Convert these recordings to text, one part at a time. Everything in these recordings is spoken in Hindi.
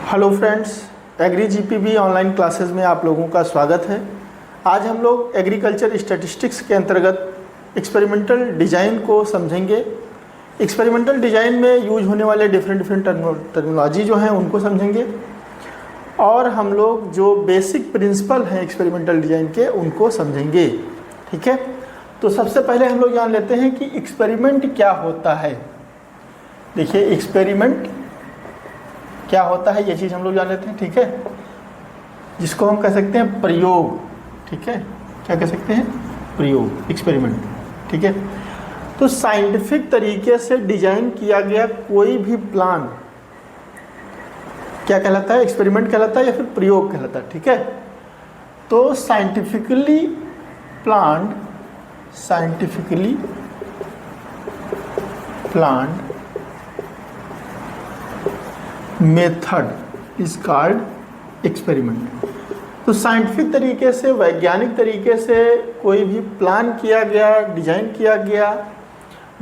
Hello friends, agri GPB online classes में आप लोगों का स्वागत है। आज हम लोग एग्रीकल्चर स्टैटिस्टिक्स के अंतर्गत एक्सपेरिमेंटल डिज़ाइन को समझेंगे। एक्सपेरिमेंटल डिज़ाइन में यूज होने वाले डिफरेंट टर्मिनोलॉजी जो हैं उनको समझेंगे और हम लोग जो बेसिक प्रिंसिपल हैं एक्सपेरिमेंटल डिज़ाइन के उनको समझेंगे। ठीक है, तो सबसे पहले हम लोग जान लेते हैं कि एक्सपेरिमेंट क्या होता है। देखिए, एक्सपेरिमेंट क्या होता है ये चीज़ हम लोग जान लेते हैं। ठीक है, जिसको हम कह सकते हैं प्रयोग। ठीक है, क्या कह सकते हैं? प्रयोग, एक्सपेरिमेंट। ठीक है, तो साइंटिफिक तरीके से डिजाइन किया गया कोई भी प्लान क्या कहलाता है? एक्सपेरिमेंट कहलाता है या फिर प्रयोग कहलाता है। ठीक है, तो scientifically planned method is called experiment. तो साइंटिफिक तरीके से, वैज्ञानिक तरीके से कोई भी प्लान किया गया, डिजाइन किया गया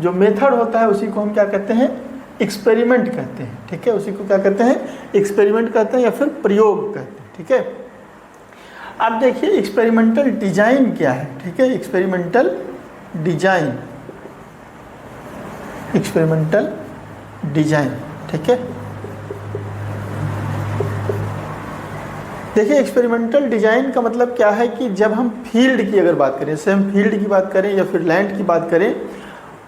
जो मेथड होता है उसी को हम क्या कहते हैं? एक्सपेरिमेंट कहते हैं। ठीक है, उसी को क्या कहते हैं? एक्सपेरिमेंट कहते हैं या फिर प्रयोग कहते हैं। ठीक है, अब देखिए एक्सपेरिमेंटल डिजाइन क्या है। ठीक है, एक्सपेरिमेंटल डिजाइन, ठीक है। देखिए, एक्सपेरिमेंटल डिजाइन का मतलब क्या है कि जब हम फील्ड की अगर बात करें, जैसे हम फील्ड की बात करें या फिर लैंड की बात करें,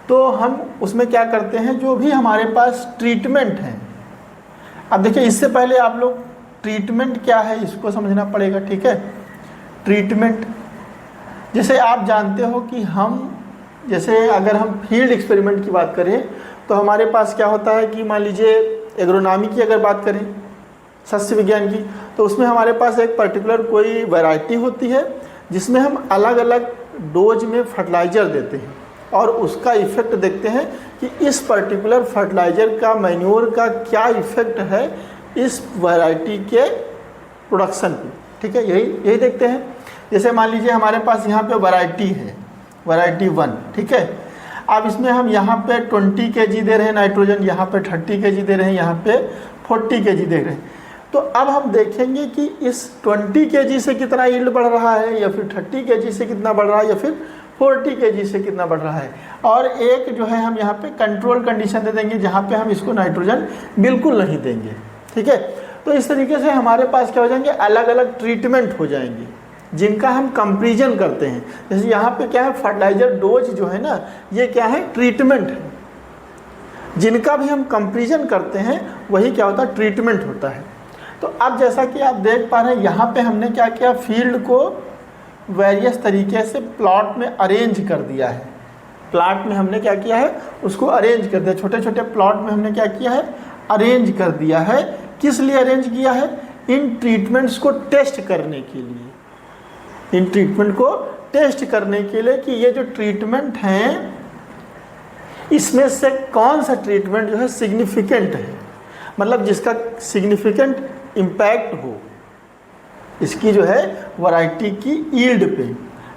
तो हम उसमें क्या करते हैं, जो भी हमारे पास ट्रीटमेंट है। अब देखिए, इससे पहले आप लोग ट्रीटमेंट क्या है इसको समझना पड़ेगा। ठीक है, ट्रीटमेंट, जैसे आप जानते हो कि जैसे अगर हम फील्ड एक्सपेरिमेंट की बात करें तो हमारे पास क्या होता है कि मान लीजिए एग्रोनॉमी की अगर बात करें, सस्य विज्ञान की, तो उसमें हमारे पास एक पर्टिकुलर कोई वैरायटी होती है जिसमें हम अलग अलग डोज में फर्टिलाइज़र देते हैं और उसका इफ़ेक्ट देखते हैं कि इस पर्टिकुलर फर्टिलाइज़र का, मैन्योर का क्या इफ़ेक्ट है इस वैरायटी के प्रोडक्शन पे। ठीक है, यही देखते हैं। जैसे मान लीजिए हमारे पास यहाँ पे वैरायटी है, वैरायटी 1। ठीक है, अब इसमें हम यहाँ पे 20 kg दे रहे हैं नाइट्रोजन, यहाँ पे 30 kg दे रहे हैं, यहाँ पे 40 kg दे रहे हैं। तो अब हम देखेंगे कि इस 20 kg से कितना यील्ड बढ़ रहा है या फिर 30 kg से कितना बढ़ रहा है या फिर 40 kg से कितना बढ़ रहा है। और एक जो है हम यहाँ पे कंट्रोल कंडीशन दे देंगे जहाँ पे हम इसको नाइट्रोजन बिल्कुल नहीं देंगे। ठीक है, तो इस तरीके से हमारे पास क्या हो जाएंगे, अलग अलग ट्रीटमेंट हो जाएंगे जिनका हम कंपेरिजन करते हैं। जैसे यहाँ पे क्या है, फर्टिलाइजर डोज जो है ना, ये क्या है? ट्रीटमेंट है। जिनका भी हम कंपेरिजन करते हैं वही क्या होता है? ट्रीटमेंट होता है। तो अब जैसा कि आप देख पा रहे हैं, यहाँ पे हमने क्या किया, फील्ड को वेरियस तरीके से प्लॉट में अरेंज कर दिया है। प्लॉट में हमने क्या किया है, उसको अरेंज कर दिया। छोटे छोटे प्लॉट में हमने क्या किया है, अरेंज कर दिया है। किस लिए अरेंज किया है? इन ट्रीटमेंट्स को टेस्ट करने के लिए, इन ट्रीटमेंट को टेस्ट करने के लिए कि ये जो ट्रीटमेंट हैं इसमें से कौन सा ट्रीटमेंट जो है सिग्निफिकेंट है, मतलब जिसका सिग्निफिकेंट इम्पैक्ट हो इसकी जो है वैरायटी की यील्ड पे।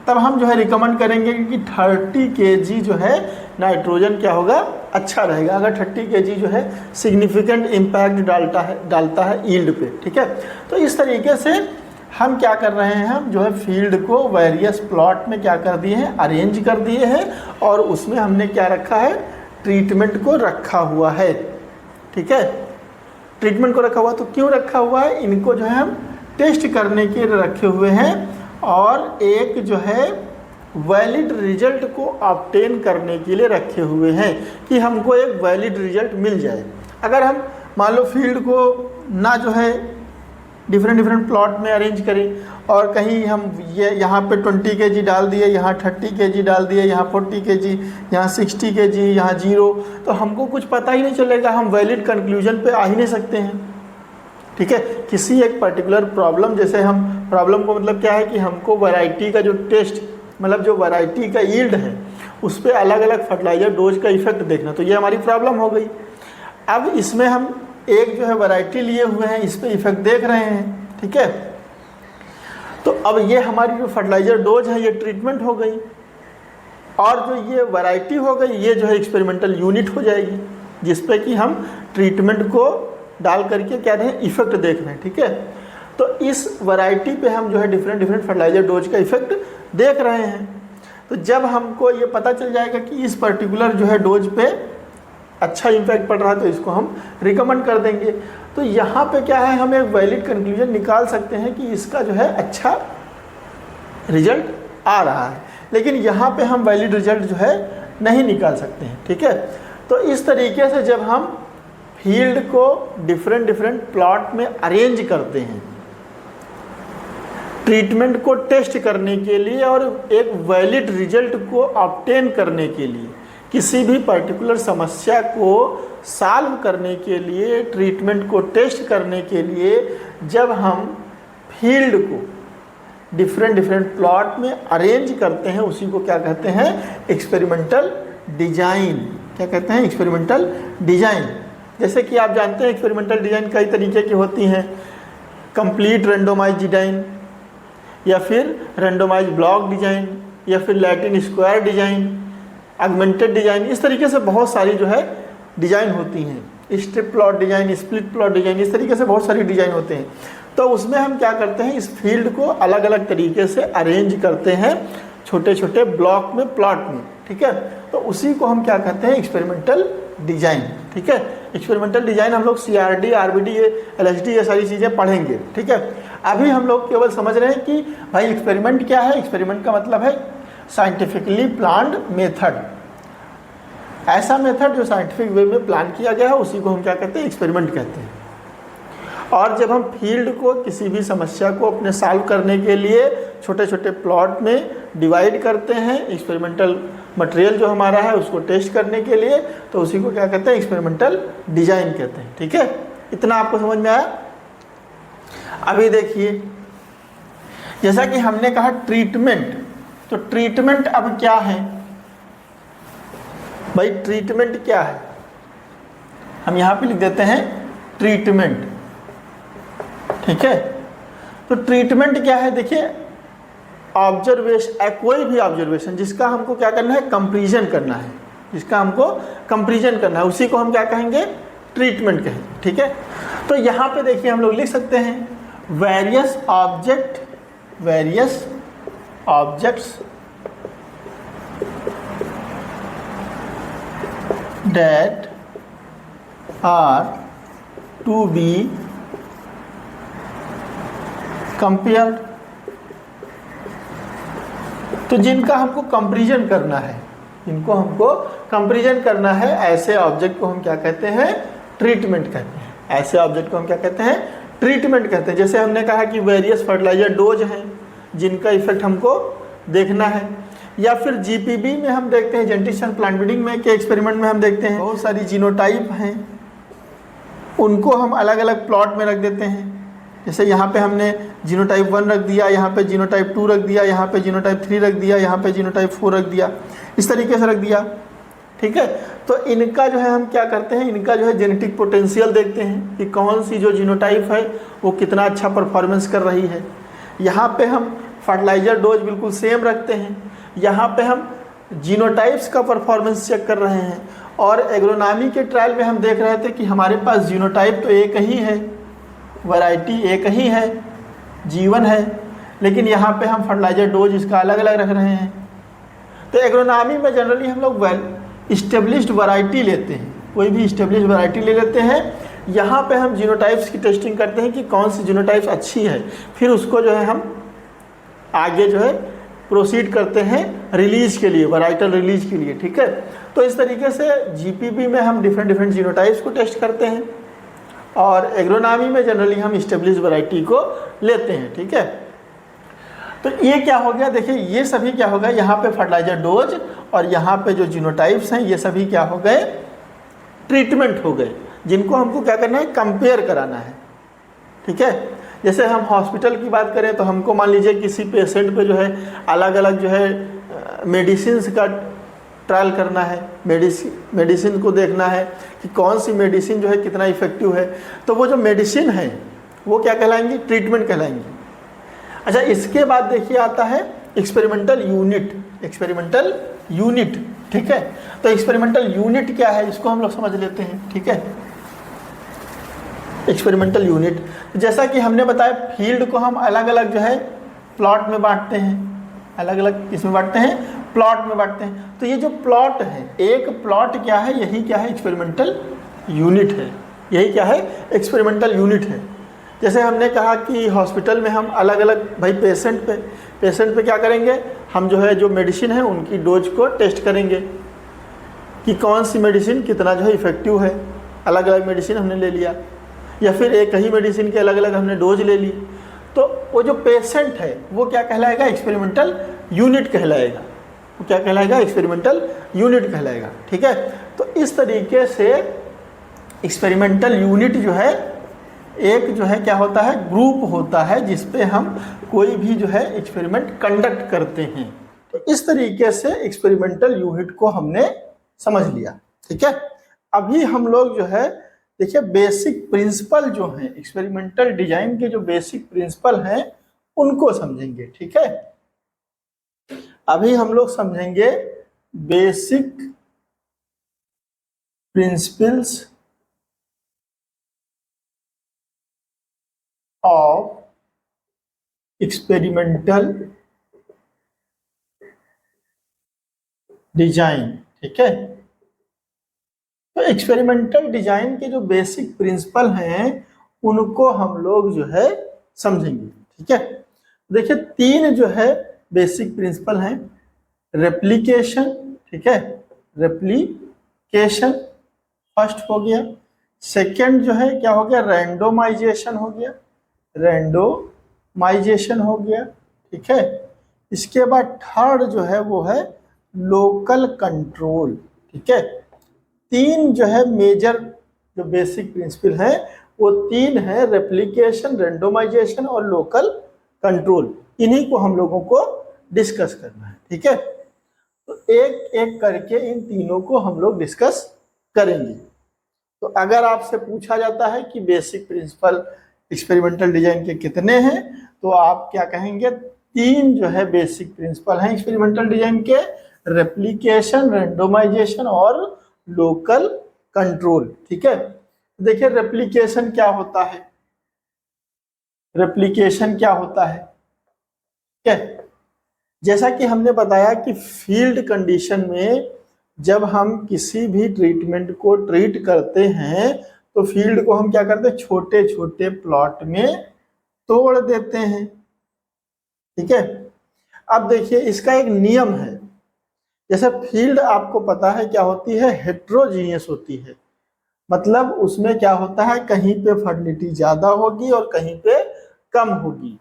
तब हम जो है रिकमेंड करेंगे कि 30 kg जो है नाइट्रोजन क्या होगा, अच्छा रहेगा, अगर 30 kg जो है सिग्निफिकेंट इम्पैक्ट डालता है यील्ड पे। ठीक है, तो इस तरीके से हम क्या कर रहे हैं, हम जो है फील्ड को वेरियस प्लॉट में क्या कर दिए हैं, अरेंज कर दिए हैं और उसमें हमने क्या रखा है, ट्रीटमेंट को रखा हुआ है। ठीक है, ट्रीटमेंट को रखा हुआ, तो क्यों रखा हुआ है? इनको जो है हम टेस्ट करने के लिए रखे हुए हैं और एक जो है वैलिड रिजल्ट को ऑब्टेन करने के लिए रखे हुए हैं कि हमको एक वैलिड रिजल्ट मिल जाए। अगर हम मान लो फील्ड को ना जो है डिफरेंट प्लॉट में अरेंज करें और कहीं हम ये यहाँ पे 20 kg डाल दिए, यहाँ 30 kg डाल दिए, यहाँ 40 kg, यहाँ 60 kg, यहाँ 0, तो हमको कुछ पता ही नहीं चलेगा, हम वैलिड कंक्लूजन पे आ ही नहीं सकते हैं। ठीक है, किसी एक पर्टिकुलर प्रॉब्लम, जैसे हम प्रॉब्लम को मतलब क्या है कि हमको वैरायटी का जो टेस्ट, मतलब जो वैरायटी का यील्ड है उस पर अलग अलग फर्टिलाइजर डोज का इफेक्ट देखना, तो ये हमारी प्रॉब्लम हो गई। अब इसमें हम एक जो है वैरायटी लिए हुए हैं, इस पे इफेक्ट देख रहे हैं। ठीक है, तो अब ये हमारी जो फर्टिलाइजर डोज है ये ट्रीटमेंट हो गई और जो ये वैरायटी हो गई ये जो है एक्सपेरिमेंटल यूनिट हो जाएगी, जिस पे कि हम ट्रीटमेंट को डाल करके क्या रहे हैं, इफेक्ट देख रहे हैं। ठीक है, तो इस वैरायटी पे हम जो है डिफरेंट डिफरेंट फर्टिलाइजर डोज का इफेक्ट देख रहे हैं। तो जब हमको ये पता चल जाएगा कि इस पर्टिकुलर जो है डोज पे अच्छा इम्पैक्ट पड़ रहा है तो इसको हम रिकमेंड कर देंगे। तो यहाँ पे क्या है, हम एक वैलिड कंक्लूजन निकाल सकते हैं कि इसका जो है अच्छा रिजल्ट आ रहा है, लेकिन यहाँ पे हम वैलिड रिजल्ट जो है नहीं निकाल सकते हैं। ठीक है, तो इस तरीके से जब हम फील्ड को डिफरेंट डिफरेंट प्लॉट में अरेंज करते हैं ट्रीटमेंट को टेस्ट करने के लिए और एक वैलिड रिजल्ट को ऑब्टेन करने के लिए, किसी भी पर्टिकुलर समस्या को सॉल्व करने के लिए, ट्रीटमेंट को टेस्ट करने के लिए जब हम फील्ड को डिफरेंट डिफरेंट प्लॉट में अरेंज करते हैं, उसी को क्या कहते हैं, एक्सपेरिमेंटल डिजाइन। क्या कहते हैं, एक्सपेरिमेंटल डिजाइन। जैसे कि आप जानते हैं एक्सपेरिमेंटल डिजाइन कई तरीके की होती हैं, कंप्लीट रेंडोमाइज डिजाइन, या फिर रेंडोमाइज ब्लॉक डिजाइन, या फिर Latin square design, augmented design. इस तरीके से बहुत सारी जो है डिजाइन होती हैं, strip plot design, split plot design, इस तरीके से बहुत सारी डिजाइन होते हैं। तो उसमें हम क्या करते हैं, इस फील्ड को अलग अलग तरीके से अरेंज करते हैं छोटे छोटे ब्लॉक में, प्लॉट में। ठीक है, तो उसी को हम क्या कहते हैं, एक्सपेरिमेंटल डिजाइन। ठीक है, एक्सपेरिमेंटल डिजाइन हम लोग CRD, RBD, LSD ये सारी चीज़ें पढ़ेंगे। ठीक है, अभी हम लोग केवल समझ रहे हैं कि भाई एक्सपेरिमेंट क्या है। एक्सपेरिमेंट का मतलब है साइंटिफिकली प्लान्ड मेथड, ऐसा मेथड जो साइंटिफिक वे में प्लान किया गया है, उसी को हम क्या कहते हैं, एक्सपेरिमेंट कहते हैं। और जब हम फील्ड को, किसी भी समस्या को अपने सॉल्व करने के लिए छोटे छोटे प्लॉट में डिवाइड करते हैं, एक्सपेरिमेंटल मटेरियल जो हमारा है उसको टेस्ट करने के लिए, तो उसी को क्या कहते हैं, एक्सपेरिमेंटल डिजाइन कहते हैं। ठीक है, इतना आपको समझ में आया। अभी देखिए, जैसा कि हमने कहा ट्रीटमेंट, तो ट्रीटमेंट अब क्या है भाई, ट्रीटमेंट क्या है, हम यहाँ पे लिख देते हैं ट्रीटमेंट। ठीक है, तो ट्रीटमेंट क्या है, देखिए ऑब्जर्वेशन, कोई भी ऑब्जर्वेशन जिसका हमको क्या करना है, कंपैरिजन करना है, जिसका हमको कंपैरिजन करना है, उसी को हम क्या कहेंगे, ट्रीटमेंट कहेंगे। ठीक है, तो यहाँ पे देखिए हम लोग लिख सकते हैं various objects that are to be compared, तो जिनका हमको कंपैरिजन करना है, जिनको हमको कंपैरिजन करना है, ऐसे ऑब्जेक्ट को हम क्या कहते हैं, ट्रीटमेंट कहते हैं। ऐसे ऑब्जेक्ट को हम क्या कहते हैं, ट्रीटमेंट कहते हैं। जैसे हमने कहा कि वेरियस फर्टिलाइजर डोज हैं जिनका इफेक्ट हमको देखना है, या फिर GPB में हम देखते हैं, जेनेटिक्स एंड प्लांट ब्रीडिंग में के एक्सपेरिमेंट में हम देखते हैं बहुत सारी जीनोटाइप हैं, उनको हम अलग अलग प्लॉट में रख देते हैं। जैसे यहाँ पे हमने जीनोटाइप 1 रख दिया, यहाँ पे जीनोटाइप 2 रख दिया, यहाँ पे जीनोटाइप 3 रख दिया, यहाँ पे जीनोटाइप 4 रख दिया, इस तरीके से रख दिया। ठीक है, तो इनका जो है हम क्या करते हैं, इनका जो है जेनेटिक पोटेंशियल देखते हैं कि कौन सी जो जीनोटाइप है वो कितना अच्छा परफॉर्मेंस कर रही है। यहाँ पे हम फर्टिलाइजर डोज बिल्कुल सेम रखते हैं, यहाँ पे हम जीनोटाइप्स का परफॉर्मेंस चेक कर रहे हैं। और एग्रोनॉमी के ट्रायल में हम देख रहे थे कि हमारे पास जीनोटाइप तो एक ही है, वैरायटी एक ही है, G1 है, लेकिन यहाँ पे हम फर्टिलाइजर डोज इसका अलग अलग रख रहे हैं। तो एग्रोनॉमी में जनरली हम लोग इस्टेब्लिश्ड वैरायटी लेते हैं, कोई भी इस्टेब्लिश्ड वैरायटी ले लेते हैं। यहाँ पे हम जीनोटाइप्स की टेस्टिंग करते हैं कि कौन सी जीनोटाइप्स अच्छी है, फिर उसको जो है हम आगे जो है प्रोसीड करते हैं रिलीज के लिए, वैराइटल रिलीज के लिए। ठीक है, तो इस तरीके से GPB में हम डिफरेंट जीनोटाइप्स को टेस्ट करते हैं, और एग्रोनॉमी में जनरली हम इस्टेब्लिश्ड वैरायटी को लेते हैं। ठीक है, तो ये क्या हो गया, देखिए ये सभी क्या हो गया, यहाँ पे फर्टिलाइजर डोज और यहाँ पे जो जीनोटाइप्स हैं ये सभी क्या हो गए, ट्रीटमेंट हो गए, जिनको हमको क्या करना है, कंपेयर कराना है। ठीक है, जैसे हम हॉस्पिटल की बात करें तो हमको मान लीजिए किसी पेशेंट पे जो है अलग अलग जो है मेडिसिन का ट्रायल करना है, मेडिसिन को देखना है कि कौन सी मेडिसिन जो है कितना इफेक्टिव है, तो वो जो मेडिसिन है वो क्या कहलाएंगी, ट्रीटमेंट कहलाएंगी। अच्छा, इसके बाद देखिए आता है एक्सपेरिमेंटल यूनिट। ठीक है, तो एक्सपेरिमेंटल यूनिट क्या है, इसको हम लोग समझ लेते हैं। ठीक है, एक्सपेरिमेंटल यूनिट। जैसा कि हमने बताया फील्ड को हम अलग अलग जो है प्लॉट में बांटते हैं, अलग अलग किस में बांटते हैं, प्लॉट में बांटते हैं। तो ये जो प्लॉट है, एक प्लॉट क्या है, यही क्या है, एक्सपेरिमेंटल यूनिट है। यही क्या है, एक्सपेरिमेंटल यूनिट है। जैसे हमने कहा कि हॉस्पिटल में हम अलग अलग भाई पेशेंट पे क्या करेंगे, हम जो है जो मेडिसिन है उनकी डोज को टेस्ट करेंगे कि कौन सी मेडिसिन कितना जो है इफेक्टिव है। अलग अलग मेडिसिन हमने ले लिया, या फिर एक ही मेडिसिन के अलग अलग हमने डोज ले ली, तो वो जो पेशेंट है वो क्या कहलाएगा, एक्सपेरिमेंटल यूनिट कहलाएगा। वो क्या कहलाएगा, एक्सपेरिमेंटल यूनिट कहलाएगा। ठीक है, तो इस तरीके से एक्सपेरिमेंटल यूनिट जो है एक जो है क्या होता है, ग्रुप होता है जिसपे हम कोई भी जो है एक्सपेरिमेंट कंडक्ट करते हैं। तो इस तरीके से एक्सपेरिमेंटल यूनिट को हमने समझ लिया। ठीक है, अभी हम लोग जो है देखिए बेसिक प्रिंसिपल जो हैं, एक्सपेरिमेंटल डिजाइन के जो बेसिक प्रिंसिपल हैं उनको समझेंगे। ठीक है, अभी हम लोग समझेंगे basic principles of experimental design. ठीक है, तो एक्सपेरिमेंटल डिजाइन के जो बेसिक प्रिंसिपल हैं उनको हम लोग जो है समझेंगे। ठीक है, देखिए तीन जो है बेसिक प्रिंसिपल हैं, रेप्लिकेशन। ठीक है, रेप्लिकेशन फर्स्ट हो गया। सेकंड जो है क्या हो गया, रैंडोमाइजेशन हो गया, रैंडोमाइजेशन हो गया। ठीक है, इसके बाद थर्ड जो है वो है लोकल कंट्रोल। ठीक है, तीन जो है मेजर जो बेसिक प्रिंसिपल है वो तीन है, रेप्लिकेशन, रैंडोमाइजेशन और लोकल कंट्रोल। इन्हीं को हम लोगों को डिस्कस करना है। ठीक है, तो एक एक करके इन तीनों को हम लोग डिस्कस करेंगे। तो अगर आपसे पूछा जाता है कि बेसिक प्रिंसिपल एक्सपेरिमेंटल डिजाइन के कितने हैं, तो आप क्या कहेंगे, तीन जो है बेसिक प्रिंसिपल हैं एक्सपेरिमेंटल डिजाइन के, रेप्लिकेशन, रैंडोमाइजेशन और लोकल कंट्रोल। ठीक है, देखिए रेप्लिकेशन क्या होता है, रेप्लिकेशन क्या होता है। ठीक है, जैसा कि हमने बताया कि फील्ड कंडीशन में जब हम किसी भी ट्रीटमेंट को ट्रीट करते हैं तो फील्ड को हम क्या करते हैं, छोटे छोटे प्लॉट में तोड़ देते हैं। ठीक है, अब देखिए इसका एक नियम है। जैसे फील्ड आपको पता है क्या होती है, हेट्रोजीनियस होती है। मतलब उसमें क्या होता है, कहीं पे फर्टिलिटी ज्यादा होगी और कहीं पे कम होगी।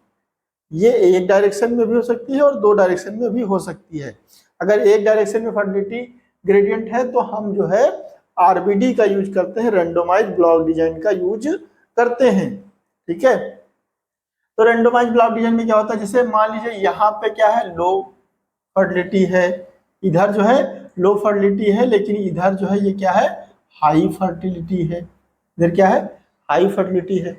ये एक डायरेक्शन में भी हो सकती है और दो डायरेक्शन में भी हो सकती है। अगर एक डायरेक्शन में फर्टिलिटी ग्रेडियंट है तो हम जो है आरबीडी का यूज करते हैं, रैंडोमाइज ब्लॉक डिजाइन का यूज करते हैं। ठीक है, तो रैंडोमाइज ब्लॉक डिजाइन में क्या होता है, जैसे मान लीजिए यहाँ पे क्या है, लो फर्टिलिटी है, इधर जो है लो फर्टिलिटी है, लेकिन इधर जो है ये क्या है, हाई फर्टिलिटी है। इधर क्या है, हाई फर्टिलिटी है।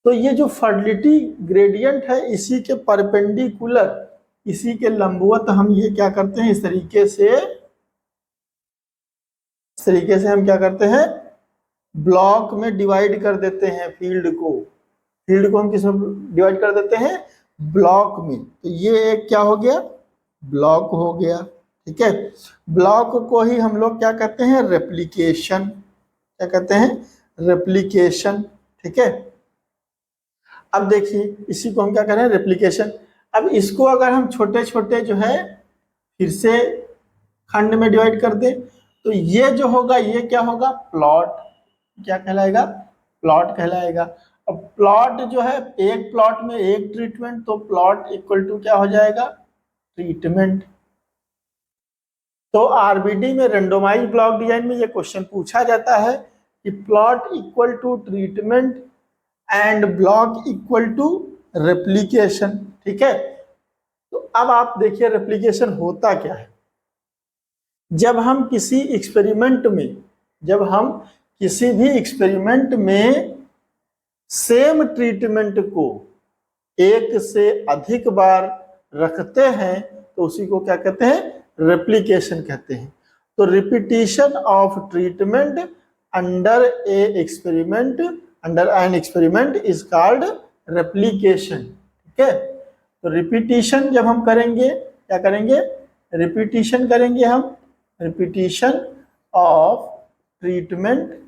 तो ये जो फर्टिलिटी ग्रेडियंट है इसी के परपेंडिकुलर, इसी के लंबवत हम ये क्या करते हैं, इस तरीके से हम क्या करते हैं, ब्लॉक में डिवाइड कर देते हैं फील्ड को हम किस में डिवाइड कर देते हैं, ब्लॉक में। तो ये एक क्या हो गया, ब्लॉक हो गया। ठीक है, ब्लॉक को ही हम लोग क्या कहते हैं, रेप्लिकेशन, क्या कहते हैं, रेप्लिकेशन। ठीक है, अब देखिए इसी को हम क्या कर रहे हैं, रेप्लिकेशन। अब इसको अगर हम छोटे छोटे जो है फिर से खंड में डिवाइड कर दें तो ये जो होगा ये क्या होगा, प्लॉट, क्या कहलाएगा, प्लॉट कहलाएगा। अब प्लॉट जो है, एक प्लॉट में एक ट्रीटमेंट, तो प्लॉट इक्वल टू क्या हो जाएगा, ट्रीटमेंट। तो आरबीडी में रेंडोमाइज ब्लॉक डिजाइन में ये क्वेश्चन पूछा जाता है कि plot equal to treatment and block equal to replication. ठीक है, तो अब आप देखिए रेप्लिकेशन होता क्या है। जब हम किसी एक्सपेरिमेंट में सेम ट्रीटमेंट को एक से अधिक बार रखते हैं तो उसी को क्या कहते हैं, रेप्लिकेशन कहते हैं। तो repetition of treatment under an experiment is called replication. ठीक है, तो रिपीटिशन जब हम करेंगे, क्या करेंगे, रिपीटिशन करेंगे हम, repetition of treatment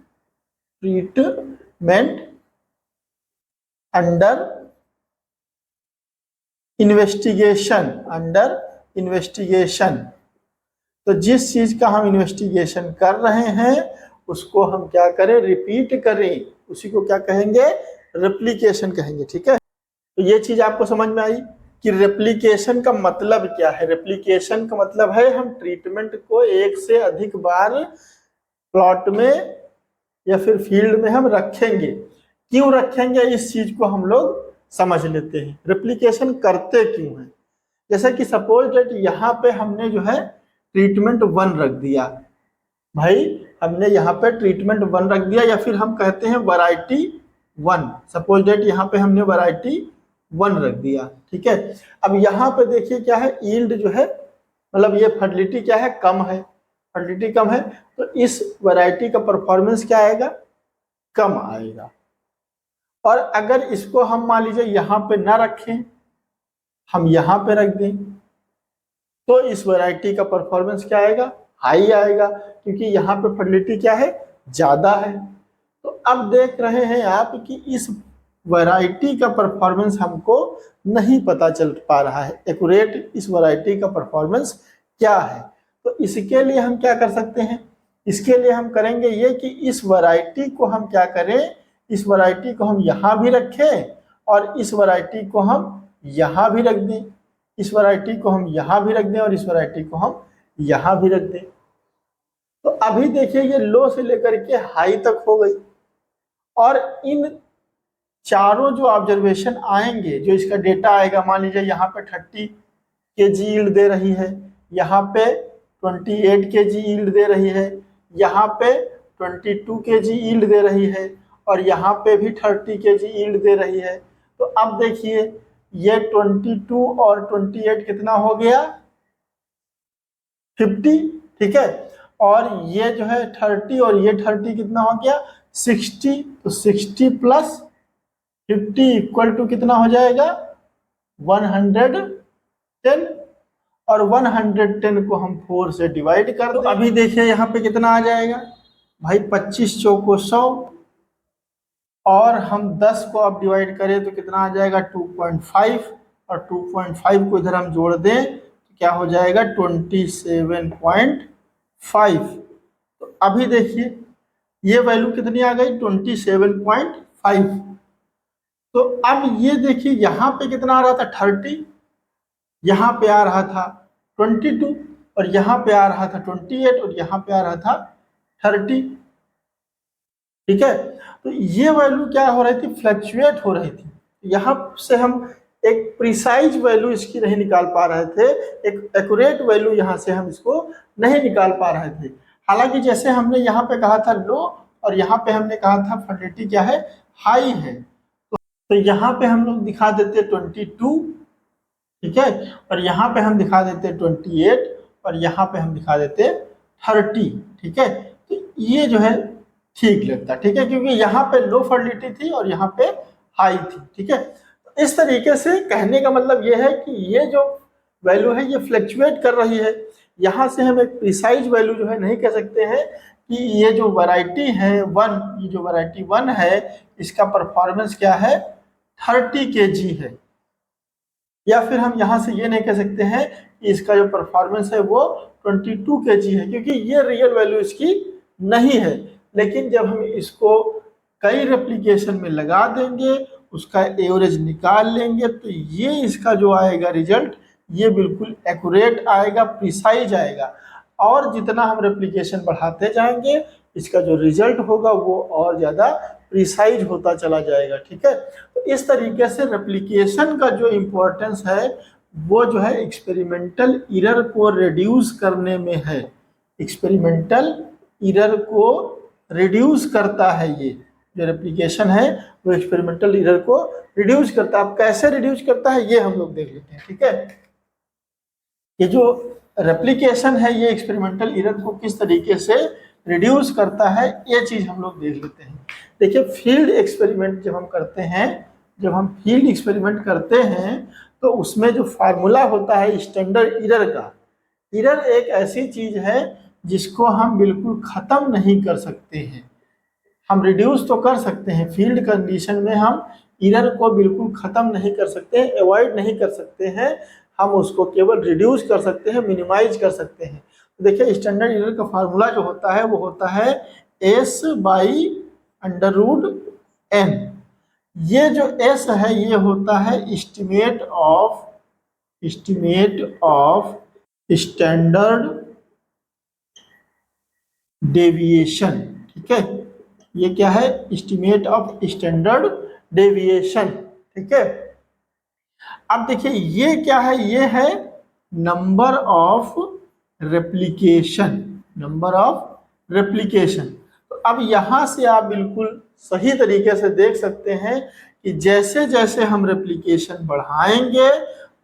under investigation. तो जिस चीज का हम इन्वेस्टिगेशन कर रहे हैं उसको हम क्या करें, रिपीट करें, उसी को क्या कहेंगे, रेप्लिकेशन कहेंगे। ठीक है, तो ये चीज आपको समझ में आई कि रेप्लिकेशन का मतलब क्या है। रेप्लिकेशन का मतलब है हम ट्रीटमेंट को एक से अधिक बार प्लॉट में या फिर फील्ड में हम रखेंगे। क्यों रखेंगे, इस चीज को हम लोग समझ लेते हैं, रेप्लिकेशन करते क्यों हैं। जैसे कि सपोज डेट यहाँ पे हमने जो है ट्रीटमेंट 1 रख दिया, भाई हमने यहाँ पे ट्रीटमेंट 1 रख दिया, या फिर हम कहते हैं वैरायटी 1। सपोज डेट यहाँ पे हमने वैरायटी 1 रख दिया। ठीक है, अब यहाँ पे देखिए क्या है, यील्ड जो है, मतलब ये फर्टिलिटी क्या है, कम है, फर्टिलिटी कम है, तो इस वैरायटी का परफॉर्मेंस क्या आएगा, कम आएगा। और अगर इसको हम मान लीजिए यहाँ पे ना रखें, हम यहाँ पे रख दें, तो इस वैरायटी का परफॉर्मेंस क्या आएगा, हाई आएगा, क्योंकि यहाँ पे फर्टिलिटी क्या है, ज्यादा है। तो अब देख रहे हैं आप कि इस वैरायटी का परफॉर्मेंस हमको नहीं पता चल पा रहा है, एक्यूरेट इस वैरायटी का परफॉर्मेंस क्या है। तो इसके लिए हम क्या कर सकते हैं, इसके लिए हम करेंगे ये कि इस वैरायटी को हम क्या करें, इस वैरायटी को हम यहाँ भी रखें और इस वैरायटी को हम यहाँ भी रख दें, इस वैरायटी को हम यहाँ भी रख दें और इस वैरायटी को हम यहाँ भी रख दें। तो अभी देखिए ये लो से लेकर के हाई तक हो गई, और इन चारों जो ऑब्जर्वेशन आएंगे, जो इसका डेटा आएगा, मान लीजिए यहाँ पे 30 kg यील्ड दे रही है, यहाँ पे 28 kg यील्ड दे रही है, यहाँ पे 22 kg यील्ड दे रही है, और यहाँ पे भी 30 kg यील्ड दे रही है। तो अब देखिए ये 22 और 28 कितना हो गया, 50। ठीक है, और ये जो है 30 और ये 30 कितना हो गया, 60। तो 60 प्लस 50 इक्वल टू कितना हो जाएगा, 110, और 110 को हम 4 से डिवाइड कर दें। तो अभी देखिए यहाँ पे कितना आ जाएगा भाई, 25 चौको 100, और हम 10 को अब डिवाइड करें तो कितना आ जाएगा, 2.5, और 2.5 को इधर हम जोड़ दें तो क्या हो जाएगा, 27.5। तो अभी देखिए ये वैल्यू कितनी आ गई, 27.5। तो अब ये देखिए यहाँ पे कितना आ रहा था, 30, यहाँ पे आ रहा था 22, और यहाँ पे आ रहा था 28, और यहाँ पे आ रहा था 30। ठीक है, तो ये वैल्यू क्या हो रही थी, फ्लक्चुएट हो रही थी। यहाँ से हम एक प्रिसाइज वैल्यू इसकी नहीं निकाल पा रहे थे, एक एक्यूरेट वैल्यू यहाँ से हम इसको नहीं निकाल पा रहे थे। हालांकि जैसे हमने यहाँ पे कहा था लो, और यहाँ पे हमने कहा था फर्टिलिटी क्या है, हाई है, तो यहाँ पे हम लोग दिखा देते 22, ठीक है, और यहाँ पे हम दिखा देते 28, और यहाँ पे हम दिखा देते 30। ठीक है, तो ये जो है ठीक लगता, ठीक है, क्योंकि यहाँ पे लो फर्टिलिटी थी और यहाँ पे हाई थी। ठीक है, तो इस तरीके से कहने का मतलब ये है कि ये जो वैल्यू है ये फ्लक्चुएट कर रही है। यहाँ से हम एक प्रिसाइज वैल्यू जो है नहीं कह सकते हैं कि ये जो वैरायटी है 1, ये जो वैरायटी 1 है इसका परफॉर्मेंस क्या है, 30 kg है, या फिर हम यहाँ से ये नहीं कह सकते हैं कि इसका जो परफॉर्मेंस है वो 22 kg है, क्योंकि ये रियल वैल्यू इसकी नहीं है। लेकिन जब हम इसको कई रेप्लिकेशन में लगा देंगे, उसका एवरेज निकाल लेंगे, तो ये इसका जो आएगा रिजल्ट, ये बिल्कुल एक्यूरेट आएगा, प्रिसाइज आएगा। और जितना हम रेप्लिकेशन बढ़ाते जाएंगे इसका जो रिजल्ट होगा वो और ज़्यादा प्रिसाइज होता चला जाएगा। ठीक है, तो इस तरीके से रेप्लिकेशन का जो इम्पोर्टेंस है वो जो है एक्सपेरिमेंटल एरर को रिड्यूस करने में है। एक्सपेरिमेंटल एरर को रिड्यूस करता है, ये जो रेप्लिकेशन है वो एक्सपेरिमेंटल एरर को रिड्यूस करता है। अब कैसे रिड्यूस करता है ये हम लोग देख लेते हैं। ठीक है, ये जो रेप्लिकेशन है ये एक्सपेरिमेंटल एरर को किस तरीके से रिड्यूस करता है, ये चीज हम लोग देख लेते हैं। देखिए फील्ड एक्सपेरिमेंट जब हम करते हैं, जब हम फील्ड एक्सपेरिमेंट करते हैं तो उसमें जो फार्मूला होता है स्टैंडर्ड एरर का, एरर एक ऐसी चीज है जिसको हम बिल्कुल खत्म नहीं कर सकते हैं। हम रिड्यूस तो कर सकते हैं, फील्ड कंडीशन में हम एरर को बिल्कुल खत्म नहीं कर सकते हैं, अवॉइड नहीं कर सकते हैं, हम उसको केवल रिड्यूस कर सकते हैं, मिनिमाइज कर सकते हैं। तो देखिए स्टैंडर्ड एरर का फार्मूला जो होता है वो होता है S by under root N. ये जो एस है ये होता है एस्टिमेट ऑफ स्टैंडर्ड डेविएशन। ठीक है, ये क्या है, एस्टिमेट ऑफ स्टैंडर्ड डेविएशन। ठीक है, अब देखिए ये क्या है, ये है number of replication, number of replication. तो अब यहां से आप बिल्कुल सही तरीके से देख सकते हैं कि जैसे जैसे हम रेप्लिकेशन बढ़ाएंगे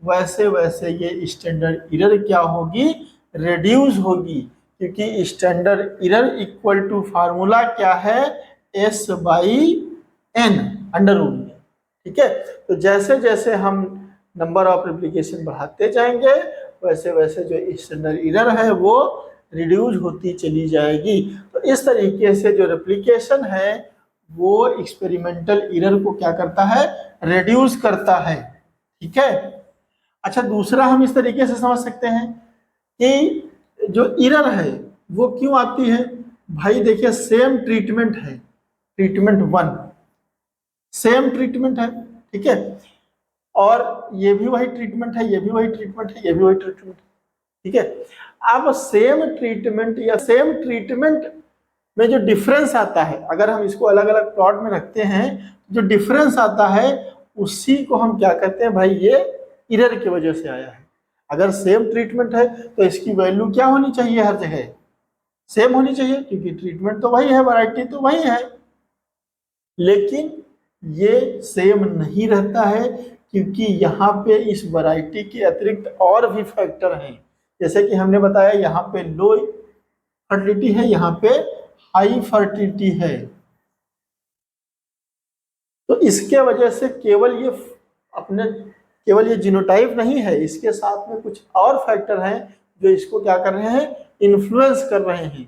वैसे वैसे ये स्टैंडर्ड एरर क्या होगी, रिड्यूस होगी, क्योंकि standard error equal to formula क्या है, S by N under root में। ठीक है, तो जैसे जैसे हम नंबर ऑफ रेप्लिकेशन बढ़ाते जाएंगे वैसे वैसे जो स्टैंडर्ड एरर है वो रिड्यूस होती चली जाएगी। तो इस तरीके से जो रेप्लिकेशन है वो एक्सपेरिमेंटल एरर को क्या करता है, रिड्यूस करता है। ठीक है, अच्छा दूसरा हम इस तरीके से समझ सकते हैं कि जो एरर है वो क्यों आती है। भाई देखिए सेम ट्रीटमेंट है, ट्रीटमेंट 1 सेम ट्रीटमेंट है, ठीक है, और ये भी वही ट्रीटमेंट है, ये भी वही ट्रीटमेंट है, ये भी वही ट्रीटमेंट है। ठीक है, अब सेम ट्रीटमेंट या सेम ट्रीटमेंट में जो डिफरेंस आता है, अगर हम इसको अलग अलग प्लॉट में रखते हैं, जो डिफरेंस आता है उसी को हम क्या कहते हैं, भाई ये एरर की वजह से आया है। अगर सेम ट्रीटमेंट है तो इसकी वैल्यू क्या होनी चाहिए, हर जगह सेम होनी चाहिए, क्योंकि ट्रीटमेंट तो वही है, वैरायटी तो वही है। लेकिन ये सेम नहीं रहता है क्योंकि यहाँ पे इस वैरायटी के अतिरिक्त और भी फैक्टर हैं। जैसे कि हमने बताया यहाँ पे लो फर्टिलिटी है, यहाँ पे हाई फर्टिलिटी है। तो इसके वजह से केवल ये जीनोटाइप नहीं है, इसके साथ में कुछ और फैक्टर हैं जो इसको क्या कर रहे हैं, इन्फ्लुएंस कर रहे हैं।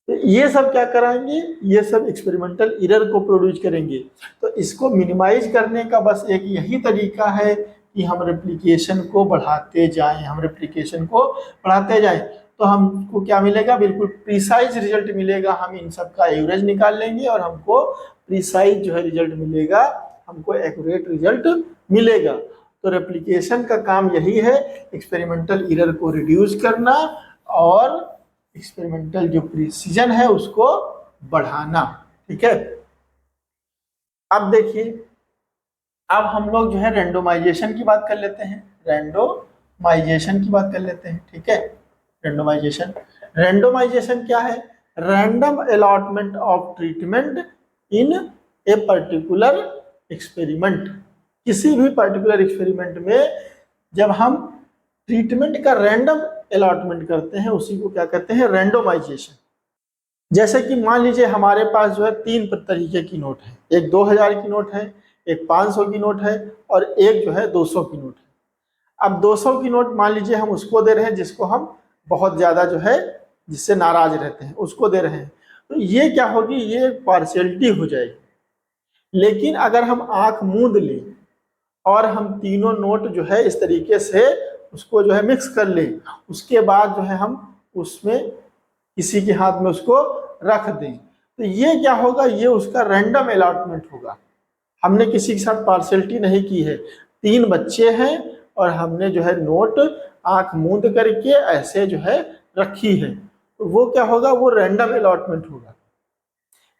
तो ये सब क्या कराएंगे, ये सब एक्सपेरिमेंटल एरर को प्रोड्यूस करेंगे। तो इसको मिनिमाइज करने का बस एक यही तरीका है कि हम रेप्लिकेशन को बढ़ाते जाएं, हम रेप्लिकेशन को बढ़ाते जाएं, तो हमको क्या मिलेगा, बिल्कुल प्रिसाइज रिजल्ट मिलेगा। हम इन सब का एवरेज निकाल लेंगे और हमको प्रिसाइज जो है रिजल्ट मिलेगा, हमको एक्यूरेट रिजल्ट मिलेगा। तो रेप्लिकेशन का काम यही है, एक्सपेरिमेंटल एरर को रिड्यूस करना और एक्सपेरिमेंटल जो प्रिसीजन है उसको बढ़ाना। ठीक है, अब देखिए, अब हम लोग जो है रैंडोमाइजेशन की बात कर लेते हैं, रैंडोमाइजेशन की बात कर लेते हैं। ठीक है, रैंडोमाइजेशन क्या है, random allotment of treatment in a particular experiment. किसी भी पर्टिकुलर एक्सपेरिमेंट में जब हम ट्रीटमेंट का रैंडम अलॉटमेंट करते हैं उसी को क्या कहते हैं, रैंडोमाइजेशन। जैसे कि मान लीजिए हमारे पास जो है 3 तरीके की नोट है, एक 2000 की नोट है, एक 500 की नोट है और एक जो है 200 की नोट है। अब 200 की नोट मान लीजिए हम उसको दे रहे हैं जिसको हम बहुत ज़्यादा जो है जिससे नाराज रहते हैं, उसको दे रहे हैं, तो ये क्या होगी, ये पार्शियलिटी हो जाएगी। लेकिन अगर हम आंख मूंद लें और हम तीनों नोट जो है इस तरीके से उसको जो है मिक्स कर ले, उसके बाद जो है हम उसमें किसी के हाथ में उसको रख दें, तो ये क्या होगा, ये उसका रैंडम अलॉटमेंट होगा। हमने किसी के साथ पार्शियलिटी नहीं की है, 3 बच्चे हैं और हमने जो है नोट आंख मूंद करके ऐसे जो है रखी है, तो वो क्या होगा, वो रैंडम अलॉटमेंट होगा।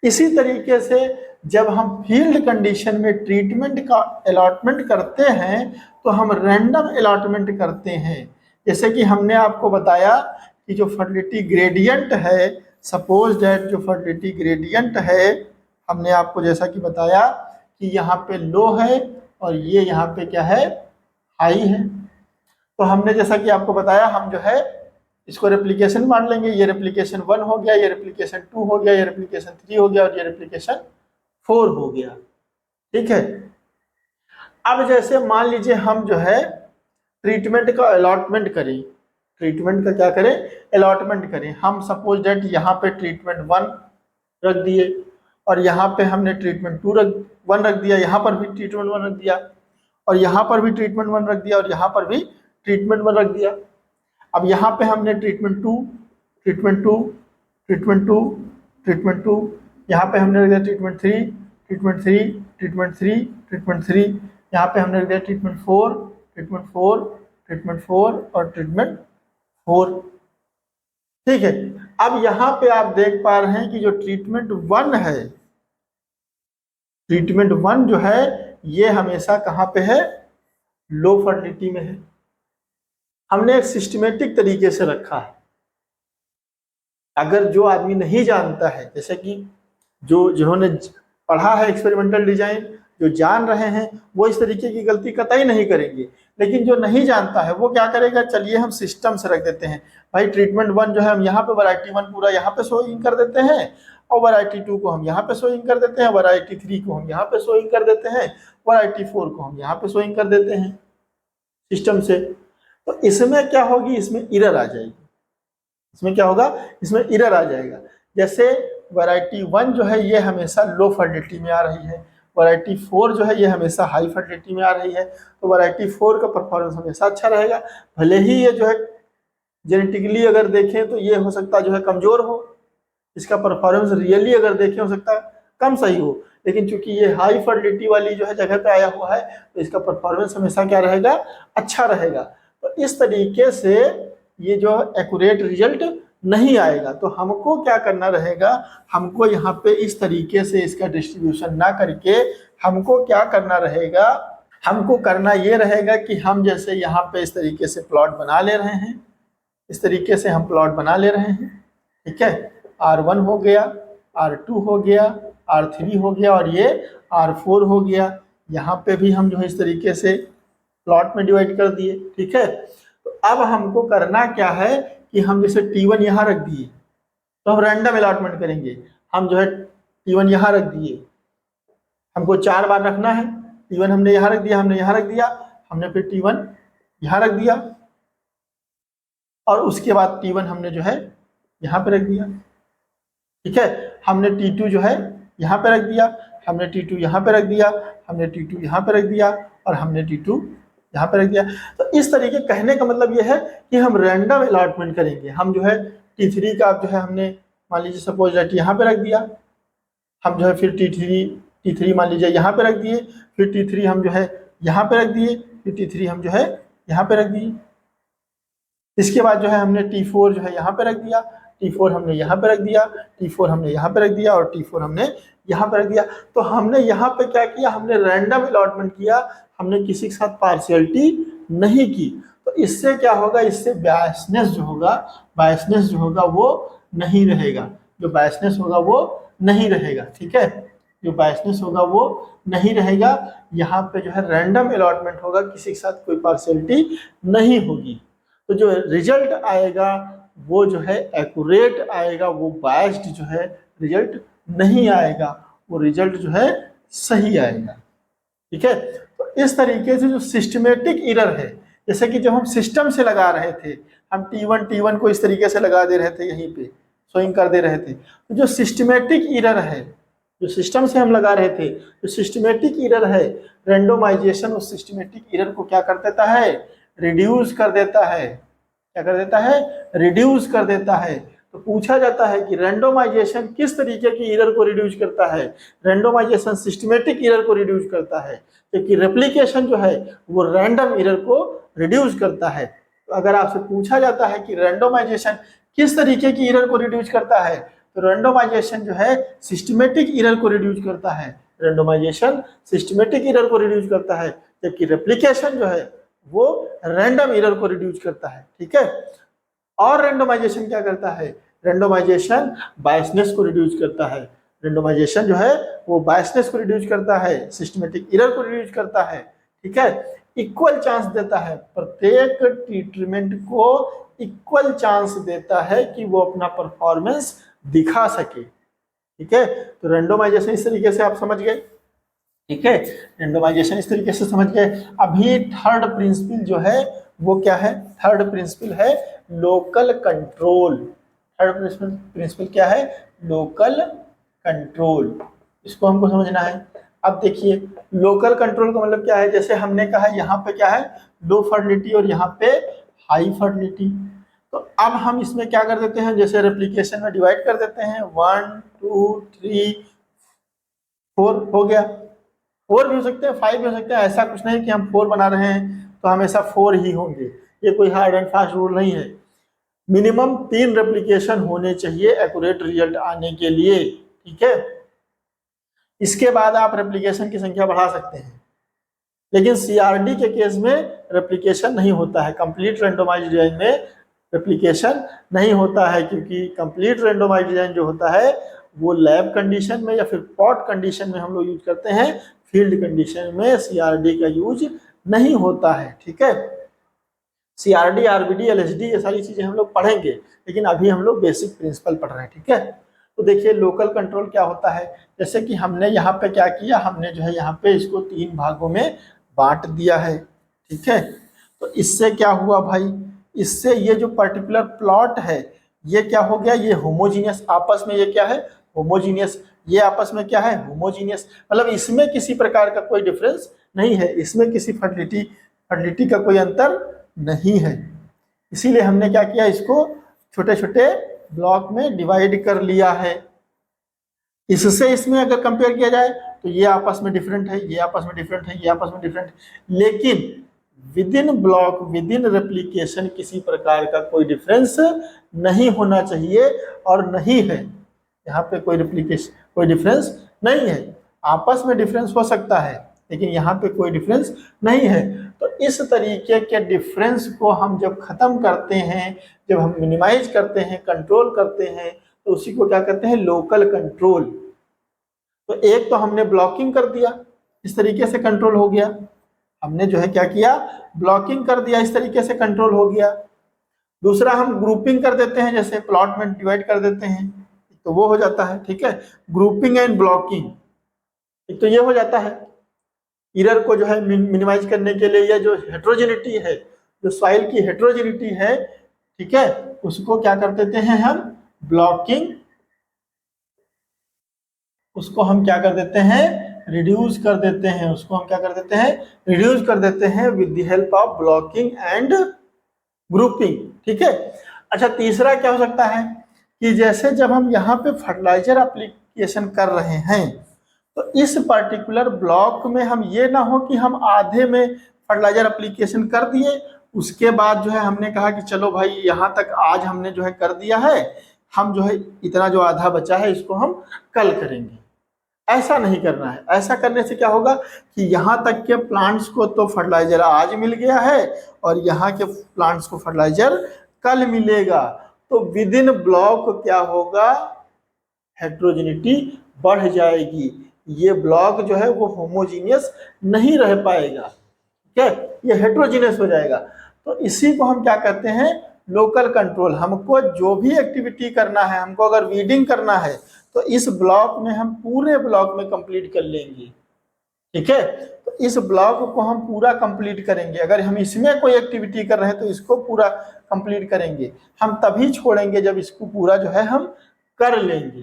इसी तरीके से जब हम फील्ड कंडीशन में ट्रीटमेंट का अलॉटमेंट करते हैं तो हम रैंडम अलॉटमेंट करते हैं। जैसे कि हमने आपको बताया कि जो फर्टिलिटी ग्रेडियंट है, सपोज दैट जो फर्टिलिटी ग्रेडियंट है, हमने आपको जैसा कि बताया कि यहाँ पे लो है और ये यहाँ पे क्या है, हाई है। तो हमने जैसा कि आपको बताया हम जो है इसको रेप्लिकेशन मान लेंगे, ये रेप्लिकेशन 1 हो गया, ये रेप्लिकेशन 2 हो गया, ये रेप्लिकेशन 3 हो गया और ये रेप्लिकेशन 4 हो गया। ठीक है, अब जैसे मान लीजिए हम जो है ट्रीटमेंट का अलॉटमेंट करें, ट्रीटमेंट का क्या करें, अलॉटमेंट करें। हम सपोज डेट यहाँ पे ट्रीटमेंट 1 रख दिए और यहाँ पे हमने ट्रीटमेंट 1 रख दिया, यहाँ पर भी ट्रीटमेंट 1 रख दिया और यहाँ पर भी ट्रीटमेंट 1 रख दिया और यहाँ पर भी ट्रीटमेंट 1 रख दिया। अब यहाँ पे हमने ट्रीटमेंट 2, ट्रीटमेंट 2, ट्रीटमेंट 2, ट्रीटमेंट 2, यहाँ पे हमने रख दिया ट्रीटमेंट 3, ट्रीटमेंट 3, ट्रीटमेंट 3, ट्रीटमेंट 3, यहाँ पे हमने रख दिया ट्रीटमेंट 4, ट्रीटमेंट 4, ट्रीटमेंट 4 और ट्रीटमेंट 4। ठीक है, अब यहाँ पे आप देख पा रहे हैं कि जो ट्रीटमेंट 1 है, ट्रीटमेंट 1 जो है ये हमेशा कहाँ पे है, लो फर्टिलिटी में है। हमने एक सिस्टमेटिक तरीके से रखा है। अगर जो आदमी नहीं जानता है, जैसे कि जिन्होंने पढ़ा है एक्सपेरिमेंटल डिजाइन, जो जान रहे हैं, वो इस तरीके की गलती कतई नहीं करेंगे। लेकिन जो नहीं जानता है वो क्या करेगा, चलिए हम सिस्टम से रख देते हैं। भाई ट्रीटमेंट 1 जो है हम यहाँ पे वैरायटी 1 पूरा यहाँ पे शोइंग कर देते हैं और वैरायटी 2 को हम यहाँ पे शोइंग कर देते हैं, वैरायटी 3 को हम यहाँ पे शोइंग कर देते हैं, वैरायटी 4 को हम यहाँ पे शोइंग कर देते हैं सिस्टम से। तो इसमें क्या होगी, इसमें एरर आ जाएगी। इसमें क्या होगा, इसमें एरर आ जाएगा। जैसे वैरायटी 1 जो है ये हमेशा लो फर्टिलिटी में आ रही है, वैरायटी 4 जो है ये हमेशा हाई फर्टिलिटी में आ रही है, तो वैरायटी 4 का परफॉर्मेंस हमेशा अच्छा रहेगा। भले ही ये जो है जेनेटिकली अगर देखें तो ये हो सकता है जो है कमजोर हो, इसका परफॉर्मेंस रियली अगर देखें हो सकता है कम सही हो, लेकिन चूंकि ये हाई फर्टिलिटी वाली जो है जगह पे आया हुआ है तो इसका परफॉर्मेंस हमेशा क्या रहेगा, अच्छा रहेगा। तो इस तरीके से ये जो एक्यूरेट रिजल्ट नहीं आएगा। तो हमको क्या करना रहेगा, हमको यहाँ पे इस तरीके से इसका डिस्ट्रीब्यूशन ना करके हमको क्या करना रहेगा, हमको करना ये रहेगा कि हम जैसे यहाँ पे इस तरीके से प्लॉट बना ले रहे हैं, इस तरीके से हम प्लॉट बना ले रहे हैं। ठीक है, R1 हो गया, R2 हो गया, R3 हो गया और ये R4 हो गया। यहाँ पे भी हम जो है इस तरीके से प्लॉट में डिवाइड कर दिए। ठीक है, तो अब हमको करना क्या है कि हम जैसे T1 यहाँ रख दिए तो हम रैंडम अलॉटमेंट करेंगे। हम जो है T1 यहाँ रख दिए, हमको 4 बार रखना है। T1 हमने यहाँ रख दिया, हमने यहाँ रख दिया, हमने फिर T1 यहाँ रख दिया और उसके बाद T1 हमने जो है यहाँ पे रख दिया। ठीक है, हमने T2 जो है यहाँ पे रख दिया, हमने T2 यहाँ पे रख दिया, हमने T2 यहाँ पे रख दिया और हमने T2 यहाँ पे रख दिया। तो इस तरीके कहने का मतलब ये है कि हम रैंडम अलॉटमेंट करेंगे। हम जो है T3 का जो है हमने मान लीजिए सपोज दैट यहाँ पे रख दिया, हम जो है फिर T3 मान लीजिए यहाँ पे रख दिए, फिर T3 हम जो है यहाँ पे रख दिए, फिर T3 हम जो है यहाँ पे रख दिए। इसके बाद जो है हमने T4 जो है यहाँ पे रख दिया, T4 हमने यहाँ पे रख दिया, T4 हमने यहाँ पे रख दिया और T4 हमने यहाँ पे रख दिया। तो हमने यहाँ पे क्या किया, हमने रैंडम अलॉटमेंट किया, हमने किसी के साथ पार्शियलिटी नहीं की। तो इससे क्या होगा, इससे बायसनेस जो होगा वो नहीं रहेगा, जो बायसनेस होगा वो नहीं रहेगा। ठीक है, जो बायसनेस होगा वो नहीं रहेगा। यहाँ पे जो है रैंडम अलॉटमेंट होगा, किसी के साथ कोई पार्शियलिटी नहीं होगी। तो जो रिजल्ट आएगा वो जो है एक्यूरेट आएगा, वो बायस्ड जो है रिजल्ट नहीं आएगा, वो रिजल्ट जो है सही आएगा। ठीक है, तो इस तरीके से जो सिस्टमेटिक एरर है, जैसे कि जब हम सिस्टम से लगा रहे थे, हम T1 को इस तरीके से लगा दे रहे थे, यहीं पे शोइंग कर दे रहे थे। तो जो सिस्टमेटिक एरर है, जो सिस्टम से हम लगा रहे थे, जो सिस्टमेटिक एरर है, रैंडमाइजेशन उस सिस्टमेटिक एरर को क्या कर देता है, रिड्यूस कर देता है। क्या कर देता है, रिड्यूस कर देता है। तो पूछा जाता है कि रैंडमाइजेशन किस तरीके की एरर को रिड्यूस करता है। रैंडमाइजेशन सिस्टमेटिक एरर को रिड्यूस करता है, क्योंकि रेप्लिकेशन जो है वो रैंडम एरर को रिड्यूस करता है। तो अगर आपसे पूछा जाता है कि रैंडमाइजेशन किस तरीके की एरर को रिड्यूस करता है, तो रैंडमाइजेशन जो है सिस्टमेटिक एरर को रिड्यूस करता है। रैंडमाइजेशन सिस्टमेटिक एरर को रिड्यूस करता है, जबकि रेप्लिकेशन जो है वो रैंडम एरर को रिड्यूस करता है। ठीक है, और रैंडमाइजेशन क्या करता है, रैंडमाइजेशन बायसनेस को रिड्यूस करता है। रैंडमाइजेशन जो है वो बायसनेस को रिड्यूस करता है, सिस्टमेटिक एरर को रिड्यूस करता है। ठीक है, इक्वल चांस देता है, प्रत्येक ट्रीटमेंट को इक्वल चांस देता है कि वो अपना परफॉर्मेंस दिखा सके। ठीक है, तो रेंडोमाइजेशन इस तरीके से आप समझ गए। ठीक है, रेंडोमाइजेशन इस तरीके से समझ गए। अभी थर्ड प्रिंसिपल जो है वो क्या है? थर्ड प्रिंसिपल है लोकल कंट्रोल। थर्ड प्रिंसिपल क्या है? Local control. इसको हमको समझना है। अब देखिए लोकल कंट्रोल का मतलब क्या है? जैसे हमने कहा यहाँ पे क्या है? लो फर्टिलिटी और यहाँ पे हाई फर्टिलिटी। तो अब हम इसमें क्या कर देते हैं? जैसे रेप्लिकेशन में डिवाइड कर देते हैं, 1 2 3 4 हो गया। 4 भी हो सकते हैं, 5 भी हो सकते हैं। ऐसा कुछ नहीं कि हम 4 बना रहे हैं तो हमेशा 4 ही होंगे, ये कोई हार्ड एंड फास्ट रूल नहीं है। मिनिमम 3 रेप्लिकेशन होने चाहिए एक्यूरेट रिजल्ट आने के लिए। ठीक है, इसके बाद आप रेप्लिकेशन की संख्या बढ़ा सकते हैं, लेकिन सीआरडी के केस में रेप्लिकेशन नहीं होता है। कंप्लीट रेंडोमाइज्ड डिजाइन में रेप्लिकेशन नहीं होता है, क्योंकि कंप्लीट रेंडोमाइज्ड डिजाइन जो होता है वो लैब कंडीशन में या फिर पॉट कंडीशन में हम लोग यूज करते हैं। फील्ड कंडीशन में सीआरडी का यूज नहीं होता है। ठीक है, सीआरडी, आरबीडी, एलएसडी ये सारी चीजें हम लोग पढ़ेंगे, लेकिन अभी हम लोग बेसिक प्रिंसिपल पढ़ रहे हैं। ठीक है, तो देखिए लोकल कंट्रोल क्या होता है। जैसे कि हमने यहाँ पे क्या किया, हमने जो है यहाँ पे इसको 3 भागों में बांट दिया है। ठीक है, तो इससे क्या हुआ भाई? इससे ये जो पर्टिकुलर प्लॉट है ये क्या हो गया? ये होमोजीनियस आपस में, ये क्या है? होमोजीनियस। ये आपस में क्या है? होमोजीनियस। मतलब इसमें किसी प्रकार का कोई डिफरेंस नहीं है, इसमें किसी फर्टिलिटी का कोई अंतर नहीं है। इसीलिए हमने क्या किया? इसको छोटे छोटे ब्लॉक में डिवाइड कर लिया है। इससे इसमें अगर कंपेयर किया जाए तो ये आपस में डिफरेंट है, ये आपस में डिफरेंट है, ये आपस में डिफरेंट, लेकिन with in block, with in replication किसी प्रकार का कोई डिफरेंस नहीं होना चाहिए और नहीं है। यहाँ पे कोई डिफरेंस नहीं है। आपस में डिफरेंस हो सकता है, लेकिन यहाँ पे कोई डिफरेंस नहीं है। तो इस तरीके के डिफरेंस को हम जब खत्म करते हैं, जब हम मिनिमाइज करते हैं, कंट्रोल करते हैं, तो उसी को क्या कहते हैं? Local control. तो एक तो हमने ब्लॉकिंग कर दिया, इस तरीके से कंट्रोल हो गया। हमने जो है क्या किया? ब्लॉकिंग कर दिया, इस तरीके से कंट्रोल हो गया। दूसरा हम ग्रुपिंग कर देते हैं, जैसे प्लॉट में डिवाइड कर देते हैं, तो वो हो जाता है। ठीक है, ग्रुपिंग एंड ब्लॉकिंग, एक तो ये हो जाता है। एरर को जो है मिनिमाइज करने के लिए, या जो हेट्रोजेनिटी है, जो सॉइल की हेट्रोजेनिटी है, ठीक है, उसको क्या कर देते हैं हम? ब्लॉकिंग। उसको हम क्या कर देते हैं? रिड्यूस कर देते हैं। उसको हम क्या कर देते हैं? रिड्यूस कर देते हैं with the help of blocking and grouping. ठीक है, अच्छा तीसरा क्या हो सकता है कि जैसे जब हम यहाँ पे फर्टिलाइजर एप्लीकेशन कर रहे हैं, तो इस पर्टिकुलर ब्लॉक में हम ये ना हो कि हम आधे में फर्टिलाइजर एप्लीकेशन कर दिए, उसके बाद जो है हमने कहा कि चलो भाई यहाँ तक आज हमने जो है कर दिया है, हम जो है इतना जो आधा बचा है इसको हम कल करेंगे। ऐसा नहीं करना है। ऐसा करने से क्या होगा कि यहाँ तक के प्लांट्स को तो फर्टिलाइजर आज मिल गया है और यहाँ के प्लांट्स को फर्टिलाइजर कल मिलेगा, तो विद इन ब्लॉक क्या होगा? हेट्रोजेनिटी बढ़ जाएगी। ये ब्लॉक जो है वो होमोजीनियस नहीं रह पाएगा। ठीक है, ये हेट्रोजीनियस हो जाएगा। तो इसी को हम क्या कहते हैं? Local control. हमको जो भी एक्टिविटी करना है, हमको अगर वीडिंग करना है तो इस ब्लॉक में हम पूरे ब्लॉक में कंप्लीट कर लेंगे। ठीक है, तो इस ब्लॉक को हम पूरा कंप्लीट करेंगे। अगर हम इसमें कोई एक्टिविटी कर रहे हैं तो इसको पूरा कंप्लीट करेंगे। हम तभी छोड़ेंगे जब इसको पूरा जो है हम कर लेंगे।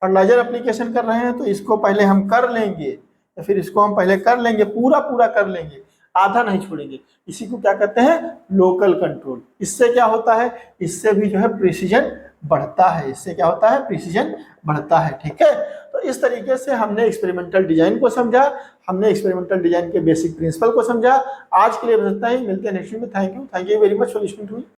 फर्टिलाइजर एप्लीकेशन कर रहे हैं तो इसको पहले हम कर लेंगे, या फिर इसको हम पहले कर लेंगे, पूरा कर लेंगे, आधा नहीं छोड़ेंगे। इसी को क्या कहते हैं? Local control. इससे क्या होता है? इससे भी जो है प्रिसीजन बढ़ता है। इससे क्या होता है? प्रिसीजन बढ़ता है। ठीक है, तो इस तरीके से हमने एक्सपेरिमेंटल डिजाइन को समझा, हमने एक्सपेरिमेंटल डिजाइन के बेसिक प्रिंसिपल को समझा। आज के लिए बस इतना ही, मिलते हैं नेक्स्ट वीडियो में। Thank you very much for listening to me.